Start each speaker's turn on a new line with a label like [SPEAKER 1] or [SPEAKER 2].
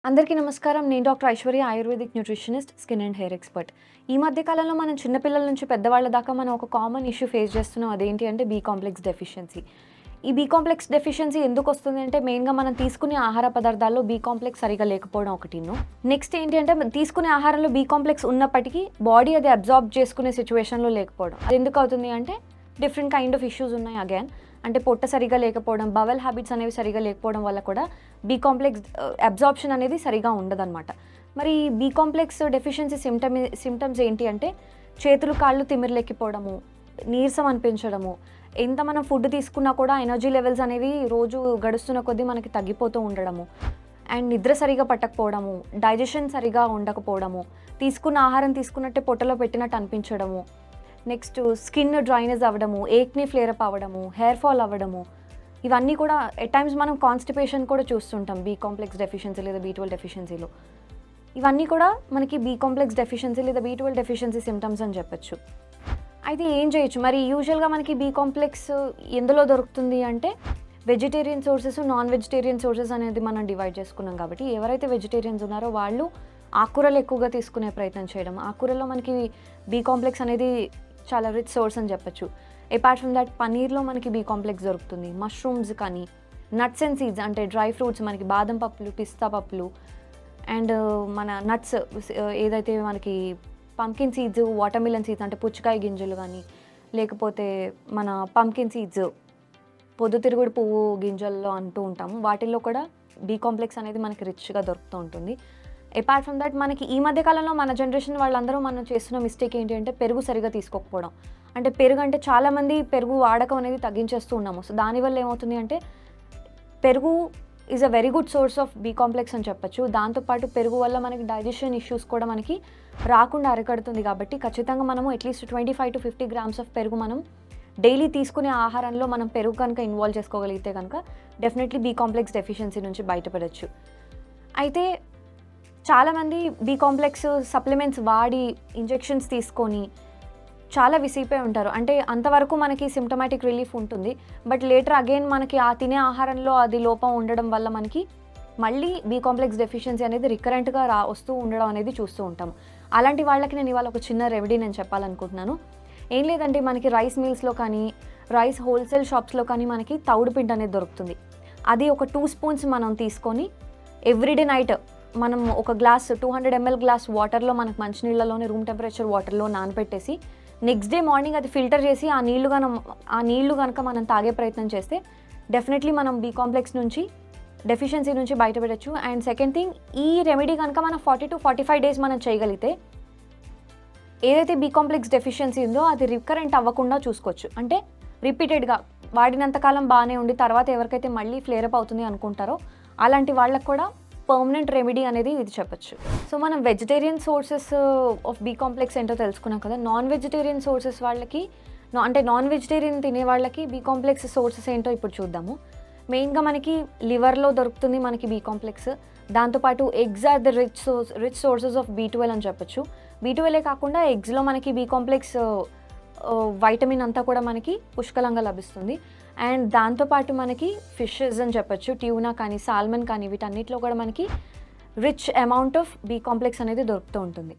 [SPEAKER 1] అందరికీ నమస్కారం. నేను doctor Aishwarya, ayurvedic nutritionist, skin and hair expert. ఈ మధ్య కాలంలో మనం చిన్న పిల్లల నుంచి పెద్దవాళ్ళ దాకా మనం ఒక కామన్ ఇష్యూ ఫేస్ చేస్తున్నాం. అదేంటి అంటే బి కాంప్లెక్స్ డెఫిషియన్సీ. ఈ బి కాంప్లెక్స్ డెఫిషియన్సీ ఎందుకు వస్తుంది అంటే మెయిన్‌గా మనం తీసుకునే ఆహార పదార్థాల్లో బి కాంప్లెక్స్ సరిగ్గా లేకపోవడం ఒకటిను. నెక్స్ట్ ఏంటి అంటే మనం తీసుకునే ఆహారంలో బి కాంప్లెక్స్ ఉన్నప్పటికీ బాడీ అది అబ్జార్బ్ చేసుకునే సిట్యుయేషన్‌లో లేకపోవడం. అది ఎందుకు అవుతుంది అంటే డిఫరెంట్ కైండ్ ఆఫ్ ఇష్యూస్ ఉన్నాయి అగైన్. అంటే పొట్ట సరిగ్గా లేకపోవడం, బవెల్ హ్యాబిట్స్ అనేవి సరిగ్గా లేకపోవడం వల్ల కూడా బి కాంప్లెక్స్ అబ్జార్ప్షన్ అనేది సరిగ్గా ఉండదన్నమాట. మరి బి కాంప్లెక్స్ డెఫిషియన్సీ సిమ్టమ్స్ ఏంటి అంటే చేతులు కాళ్ళు తిమ్మిర్లెక్కిపోవడము, నీరసం అనిపించడము, ఎంత మనం ఫుడ్ తీసుకున్నా కూడా ఎనర్జీ లెవెల్స్ అనేవి రోజు గడుస్తున్న కొద్దీ మనకి తగ్గిపోతూ ఉండడము, అండ్ నిద్ర సరిగా పట్టకపోవడము, డైజెషన్ సరిగా ఉండకపోవడము, తీసుకున్న ఆహారం తీసుకున్నట్టే పొట్టలో పెట్టినట్టు అనిపించడము, నెక్స్ట్ స్కిన్ డ్రైనెస్ అవ్వడము, ఏక్ని ఫ్లేరప్ అవ్వడము, హెయిర్ ఫాల్ అవ్వడము, ఇవన్నీ కూడా ఎట్ టైమ్స్ మనం కాన్స్టిపేషన్ కూడా చూస్తుంటాం బి కాంప్లెక్స్ డెఫిషియన్సీ లేదా బి12 డెఫిషియన్సీలో. ఇవన్నీ కూడా మనకి బి కాంప్లెక్స్ డెఫిషియన్సీ లేదా బి12 డెఫిషియన్సీ సిమ్టమ్స్ అని చెప్పొచ్చు. అయితే ఏం చేయొచ్చు మరి? యూజువల్గా మనకి బి కాంప్లెక్స్ ఎందులో దొరుకుతుంది అంటే vegetarian sources, non vegetarian sources అనేది మనం డివైడ్ చేసుకున్నాం. కాబట్టి ఎవరైతే వెజిటేరియన్స్ ఉన్నారో వాళ్ళు ఆకుకూరలు ఎక్కువగా తీసుకునే ప్రయత్నం చేయడం. ఆకుకూరలో మనకి బి కాంప్లెక్స్ అనేది చాలా రిచ్ సోర్స్ అని చెప్పొచ్చు. అపార్ట్ ఫ్రమ్ దట్ పన్నీర్లో మనకి బి కాంప్లెక్స్ దొరుకుతుంది. మష్రూమ్స్ కానీ, నట్స్ అండ్ సీడ్స్ అంటే డ్రై ఫ్రూట్స్, మనకి బాదం పప్పులు, పిస్తా పప్పులు, అండ్ మన నట్స్ ఏదైతే మనకి pumpkin seeds, water melon seeds అంటే పుచ్చకాయ గింజలు కానీ, లేకపోతే మన పంకిన్ సీడ్స్, పొద్దుతిరుగుడు పువ్వు గింజల్లో అంటూ ఉంటాము, వాటిల్లో కూడా బి కాంప్లెక్స్ అనేది మనకి రిచ్గా దొరుకుతూ ఉంటుంది. అపార్ట్ ఫ్రమ్ దట్ మనకి ఈ మధ్య కాలంలో మన జనరేషన్ వాళ్ళందరూ మనం చేస్తున్న మిస్టేక్ ఏంటి అంటే పెరుగు సరిగా తీసుకోకపోవడం. అంటే పెరుగు అంటే చాలామంది పెరుగు వాడకం అనేది తగ్గించేస్తూ ఉన్నాము. సో దానివల్ల ఏమవుతుంది అంటే పెరుగు is a very good source of B complex అని చెప్పొచ్చు. దాంతోపాటు పెరుగు వల్ల మనకి డైజెషన్ ఇష్యూస్ కూడా మనకి రాకుండా అరికడుతుంది. కాబట్టి ఖచ్చితంగా మనము అట్లీస్ట్ 25 to 50 grams ఆఫ్ పెరుగు మనం డైలీ తీసుకునే ఆహారంలో మనం పెరుగు కనుక ఇన్వాల్వ్ చేసుకోగలిగితే కనుక డెఫినెట్లీ బి కాంప్లెక్స్ డెఫిషియన్సీ నుంచి బయటపడవచ్చు. అయితే చాలామంది బి కాంప్లెక్స్ సప్లిమెంట్స్ వాడి ఇంజెక్షన్స్ తీసుకొని చాలా విసిగిపోయి ఉంటారు. అంటే అంతవరకు మనకి సిమ్టమాటిక్ రిలీఫ్ ఉంటుంది. బట్ లేటర్ అగైన్ మనకి ఆ తినే ఆహారంలో అది లోపం ఉండడం వల్ల మనకి మళ్ళీ బి కాంప్లెక్స్ డెఫిషియన్సీ అనేది రికరెంట్గా వస్తూ ఉండడం అనేది చూస్తూ ఉంటాము. అలాంటి వాళ్ళకి నేను ఇవాళ ఒక చిన్న రెమెడీ నేను చెప్పాలనుకుంటున్నాను. ఏం లేదంటే మనకి రైస్ మిల్స్లో కానీ, రైస్ హోల్సేల్ షాప్స్లో కానీ మనకి తౌడు పిండి అనేది దొరుకుతుంది. అది ఒక 2 spoons మనం తీసుకొని ఎవ్రీడే నైట్ మనం ఒక గ్లాస్ 200 ml గ్లాస్ వాటర్లో మనకు మంచినీళ్ళలోనే రూమ్ టెంపరేచర్ వాటర్లో నానబెట్టేసి నెక్స్ట్ డే మార్నింగ్ అది ఫిల్టర్ చేసి ఆ నీళ్లు కనుక మనం తాగే ప్రయత్నం చేస్తే డెఫినెట్లీ మనం బి కాంప్లెక్స్ నుంచి డెఫిషియన్సీ నుంచి బయటపడచ్చు. అండ్ సెకండ్ థింగ్, ఈ రెమెడీ కనుక మనం 40 to 45 days మనం చేయగలిగితే ఏదైతే బి కాంప్లెక్స్ డెఫిషియన్సీ ఉందో అది రికరెంట్ అవ్వకుండా చూసుకోవచ్చు. అంటే రిపీటెడ్గా వాడినంతకాలం బాగానే ఉండి తర్వాత ఎవరికైతే మళ్ళీ ఫ్లేరప్ అవుతుంది అనుకుంటారో అలాంటి వాళ్ళకు కూడా పర్మనెంట్ రెమెడీ అనేది ఇది చెప్పొచ్చు. సో మనం vegetarian sources of B complex ఏంటో తెలుసుకున్నాం కదా. నాన్ వెజిటేరియన్ సోర్సెస్ వాళ్ళకి అంటే నాన్ వెజిటేరియన్ తినే వాళ్ళకి బి కాంప్లెక్స్ సోర్సెస్ ఏంటో ఇప్పుడు చూద్దాము. మెయిన్గా మనకి లివర్లో దొరుకుతుంది మనకి బి కాంప్లెక్స్. దాంతోపాటు eggs are the rich sources of బి12 అని చెప్పొచ్చు. బి12 కాకుండా ఎగ్స్లో మనకి బి కాంప్లెక్స్ వైటమిన్ అంతా కూడా మనకి పుష్కలంగా లభిస్తుంది. అండ్ దాంతోపాటు మనకి ఫిషెస్ అని చెప్పొచ్చు, ట్యూనా కానీ, సాల్మన్ కానీ, వీటన్నిటిలో కూడా మనకి rich amount of B complex అనేది దొరుకుతూ ఉంటుంది.